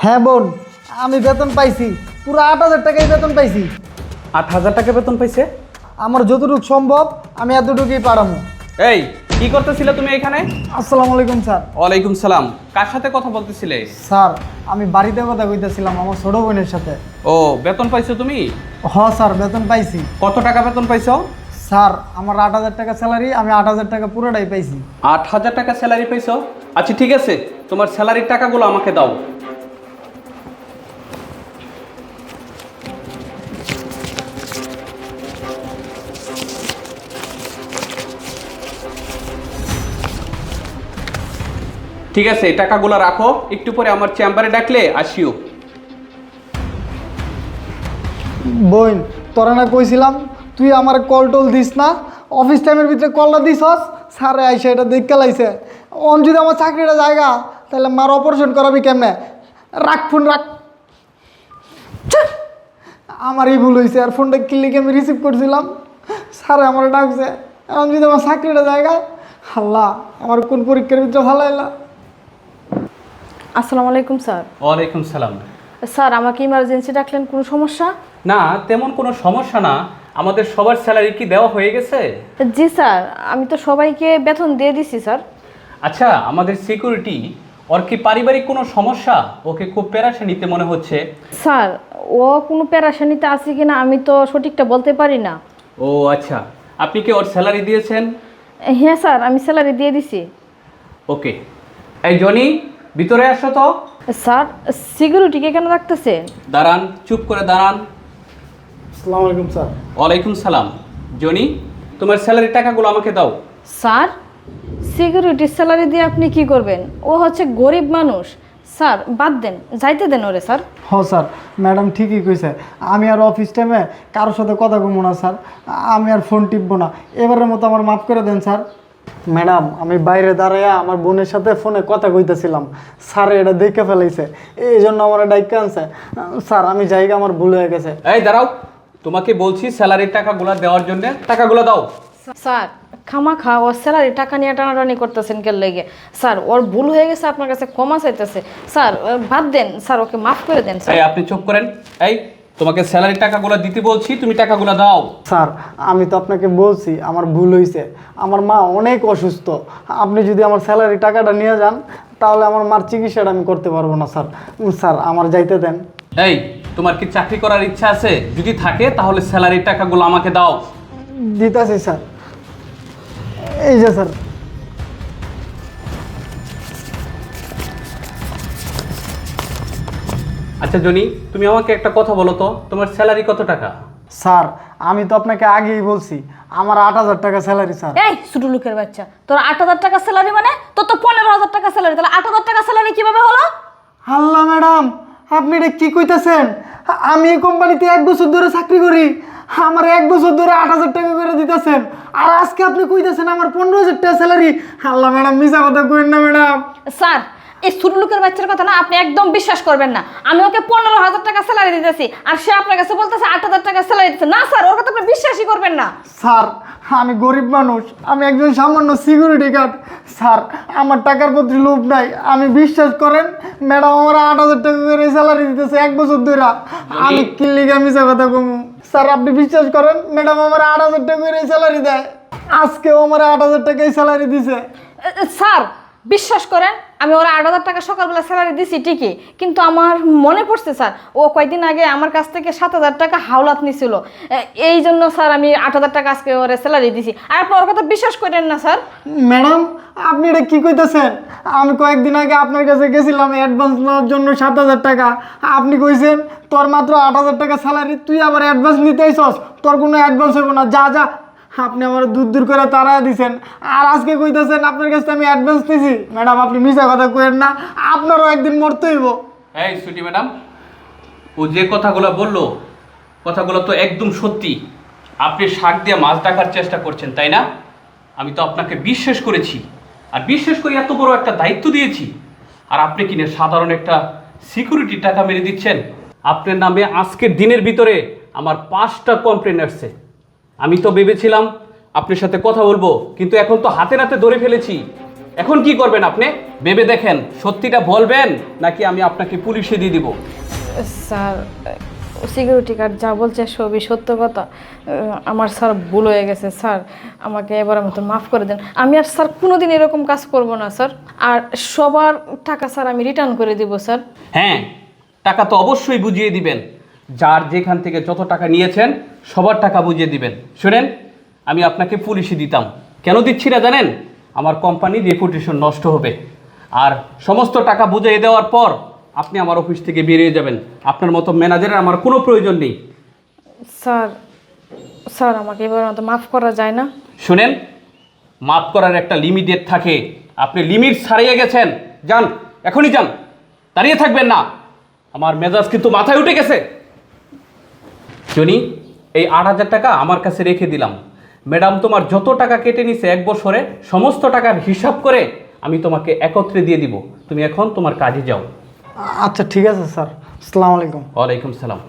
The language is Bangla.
হ্যাঁ বোন, আমি বেতন পাইছি, পুরো 8,000 টাকাই বেতন পাইছি। 8,000 টাকা বেতন পাইছে? আমার যতটুকু সম্ভব আমি এতটুকুই পারামো। এই কি করতেছিলে তুমি এখানে? আসসালামু আলাইকুম স্যার। ওয়ালাইকুম সালাম। কার সাথে কথা বলতেছিলে? স্যার, আমি বাড়িতে কথা কইতেছিলাম আমার ছোট বোনের সাথে। ও, বেতন পাইছো তুমি? স্যার, বেতন পাইছি। কত টাকা বেতন পাইছো? স্যার, আমার 8,000 টাকা স্যালারি, আমি 8,000 টাকা পুরোটাই পাইছি। 8,000 টাকা স্যালারি পাইছো? আচ্ছা ঠিক আছে, তোমার স্যালারির টাকাগুলো আমাকে দাও। ঠিক আছে, এই টাকাগুলো রাখো, একটু পরে আমার চেম্বারে ডাকলে আসিও। বোন, তোরা না কইছিলাম তুই আমার কল টল দিস না, অফিস টাইমের ভিতরে কলটা দিছস, স্যারে আইসা এটা দেখতে লাইছে। অন যদি আমার চাকরিটা জায়গা, তাহলে মার অপারেশন করাবি কেমনে? রাখ ফোন রাখ। ছ্যাঃ, আমারই ভুল হয়েছে, আর ফোনটা ক্লিকে আমি রিসিভ করছিলাম, স্যারে আমার ডাকছে। এখন যদি আমার চাকরিটা জায়গা, আল্লাহ আমার কোন পরীক্ষার ভিতরে ভালো এলা। আসসালামু আলাইকুম স্যার। ওয়ালাইকুম সালাম। স্যার, আমাকে ইমার্জেন্সি ডাকলেন, কোনো সমস্যা? না, তেমন কোনো সমস্যা না। আমাদের সবার স্যালারি কি দেওয়া হয়ে গেছে? জি স্যার, আমি তো সবাইকে বেতন দিয়ে দিছি স্যার। আচ্ছা, আমাদের সিকিউরিটি, ওর কি পারিবারিক কোনো সমস্যা? ওকে খুব পেরেশানিতে মনে হচ্ছে। স্যার, ও কোনো পেরাশানিতে আছে কিনা আমি তো সঠিকটা বলতে পারি না। ও আচ্ছা, আপনি কি ওর স্যালারি দিয়েছেন? হ্যাঁ স্যার, আমি স্যালারি দিয়ে দিছি। ওকে। এই জনি, ভিতরে আসো তো। স্যার, সিকিউরিটিকে কেন রাখতেছে? দাঁড়ান, চুপ করে দাঁড়ান। আসসালামু আলাইকুম স্যার। ওয়ালাইকুম সালাম। জনি, তোমার স্যালারির টাকাগুলো আমাকে দাও। স্যার, সিকিউরিটির স্যালারি দিয়ে আপনি কি করবেন? ও হচ্ছে গরিব মানুষ। স্যার বাদ দেন, যাইতে দেন ওরে স্যার। স্যার, ম্যাডাম ঠিকই কইছে, আমি আর অফিস টাইমে কারোর সাথে কথা কমবো না স্যার, আমি আর ফোন টিপবো না, এবারের মতো আমার মাফ করে দেন স্যার। ম্যাডাম, আমি বাইরে দাঁড়াইয়া আমার বোনের সাথে ফোনে কথা কইতেছিলাম, স্যার এটা দেখে ফেলাইছে, এই জন্য আমার ডাইকা আনছে। স্যার আমি জায়গা আমার ভুল হয়ে গেছে। এই দাঁড়াও, তোমাকে বলছি স্যালারির টাকাগুলো দেওয়ার জন্য, টাকাগুলো দাও। স্যার, খামাখা ওর স্যালারি টাকা নিয়ে টানাটানি করতেছেন কেন লেগে? স্যার, ওর ভুল হয়ে গেছে, আপনার কাছে ক্ষমা চাইতেছে। স্যার বাদ দেন স্যার, ওকে মাফ করে দেন স্যার। এই আপনি চুপ করেন। এই, তোমাকে স্যালারির টাকাগুলো দিতে বলছি, তুমি টাকাগুলো দাও। স্যার, আমি তো আপনাকে বলছি আমার ভুল হয়েছে, আমার মা অনেক অসুস্থ, আপনি যদি আমার স্যালারি টাকাটা নিয়ে যান তাহলে আমার মার চিকিৎসাটা আমি করতে পারবো না স্যার। স্যার আমার যাইতে দেন। এই, তোমার কি চাকরি করার ইচ্ছা আছে? যদি থাকে তাহলে স্যালারির টাকাগুলো আমাকে দাও। দিতাছি স্যার, এই যে স্যার। আচ্ছা জনি, তুমি আমাকে একটা কথা বলো তো, তোমার স্যালারি কত টাকা? স্যার আমি তো আপনাকে আগেই বলছি আমার 8,000 টাকা স্যালারি স্যার। এই ছোটো লোকের বাচ্চা, তোর 8,000 টাকা স্যালারি মানে তোর তো 15,000 টাকা স্যালারি, তাহলে 8,000 টাকা স্যালারি কিভাবে হলো? আল্লাহ ম্যাডাম, আপনি এটা কি কইতাছেন? আমি এই কোম্পানিতে 1 বছর ধরে চাকরি করি, আমার 1 বছর ধরে 8,000 টাকা করে দিতেছেন, আর আজকে আপনি কইতাছেন আমার 15,000 টাকা স্যালারি। আল্লাহ ম্যাডাম, মিছা কথা কইেন না ম্যাডাম। স্যার, এই ছোটো লোকের বাচ্চার কথা না আপনি একদম বিশ্বাস করবেন না। আমি ওকে 15,000 টাকা স্যালারি দিতেছি, আর সে আপনার কাছে বলতেছে 8,000 টাকা স্যালারি দিচ্ছে। না স্যার, ওর কথা আপনি বিশ্বাসই করবেন না। স্যার আমি গরিব মানুষ, আমি একজন সামান্য সিকিউরিটি গার্ড স্যার, আমার টাকার প্রতি লোভ নাই, আমি বিশ্বাস করেন ম্যাডাম আমার 8,000 টাকা করে স্যালারি দিতেছে 1 বছর ধরে, আমি কিল্লিগা মিছা কথা কমু স্যার, আপনি বিশ্বাস করেন ম্যাডাম আমার 8,000 টাকা করে স্যালারি দেয়, আজকেও আমার 8,000 টাকাই স্যালারি দিছে। স্যার বিশ্বাস করেন, আমি ওরা 8,000 টাকা সকালবেলা স্যালারি দিছি ঠিকই, কিন্তু আমার মনে পড়ছে স্যার, ও কয়েকদিন আগে আমার কাছ থেকে 7,000 টাকা হাওলাত নিছিল, এই জন্য স্যার আমি 8,000 টাকা আজকে ওরা স্যালারি দিছি। আর আপনি ওর কথা বিশ্বাস করেন না স্যার। ম্যাডাম আপনি এটা কি কইতেছেন? আমি কয়েকদিন আগে আপনার কাছে গেছিলাম অ্যাডভান্স নেওয়ার জন্য 7,000 টাকা, আপনি কইছেন তোর মাত্র 8,000 টাকা স্যালারি, তুই আবার অ্যাডভান্স নিতে আইছস, তোর কোনো অ্যাডভান্স হইব না, যা যা। আপনি আমার দূর দূর করে তাড়ায় দিছেন, আর আজকে কইতেছেন আপনার কাছে আমি অ্যাডভান্স নিছি। ম্যাডাম আপনি মিছা কথা কইেন না, আপনারও একদিন মরতে হইব। এই সুটি ম্যাডাম, ও যে কথাগুলো বললো, কথাগুলো তো একদম সত্যি। আপনি শাক দিয়ে মাছ ডাকার চেষ্টা করছেন, তাই না? আমি তো আপনাকে বিশ্বাস করেছি, আর বিশ্বাস করে এত বড় একটা দায়িত্ব দিয়েছি, আর আপনি কিনে সাধারণ একটা সিকিউরিটির টাকা মেরে দিচ্ছেন। আপনার নামে আজকের দিনের ভিতরে আমার 5টা কমপ্লেন আসছে। আমি তো ভেবেছিলাম আপনার সাথে কথা বলবো, কিন্তু এখন তো হাতে নাতে ধরে ফেলেছি। এখন কি করবেন আপনি ভেবে দেখেন, সত্যিটা বলবেন নাকি আমি আপনাকে পুলিশে দিয়ে দিব? স্যার সিকিউরিটি গার্ড যা বলছে সবই সত্য কথা। আমার স্যার ভুল হয়ে গেছে স্যার, আমাকে এবার মতো মাফ করে দেন। আমি আর স্যার কোনোদিন এরকম কাজ করব না স্যার। আর সবার টাকা স্যার আমি রিটার্ন করে দিব স্যার। হ্যাঁ, টাকা তো অবশ্যই বুঝিয়ে দিবেন। যার যেখান থেকে যত টাকা নিয়েছেন সবার টাকা বুঝিয়ে দিবেন। শুনেন, আমি আপনাকে পুলিশে দিতাম, কেন দিচ্ছি না জানেন? আমার কোম্পানির রেপুটেশন নষ্ট হবে। আর সমস্ত টাকা বুঝিয়ে দেওয়ার পর আপনি আমার অফিস থেকে বেরিয়ে যাবেন। আপনার মতো ম্যানেজারের আমার কোনো প্রয়োজন নেই। স্যার স্যার আমাকে এবার মতো মাফ করা যায় না? শুনেন, মাফ করার একটা লিমিটেড থাকে। আপনি লিমিট ছাড়িয়ে গেছেন। যান, এখনই যান, দাঁড়িয়ে থাকবেন না। আমার মেজাজ কিন্তু মাথায় উঠে গেছে। জনি, এই 8,000 টাকা আমার কাছে রেখে দিলাম। ম্যাডাম তোমার যত টাকা কেটে নিছে 1 বছরে সমস্ত টাকার হিসাব করে আমি তোমাকে একত্রে দিয়ে দিব। তুমি এখন তোমার কাজে যাও। আচ্ছা ঠিক আছে স্যার, আসসালামু আলাইকুম। ওয়ালাইকুম সালাম।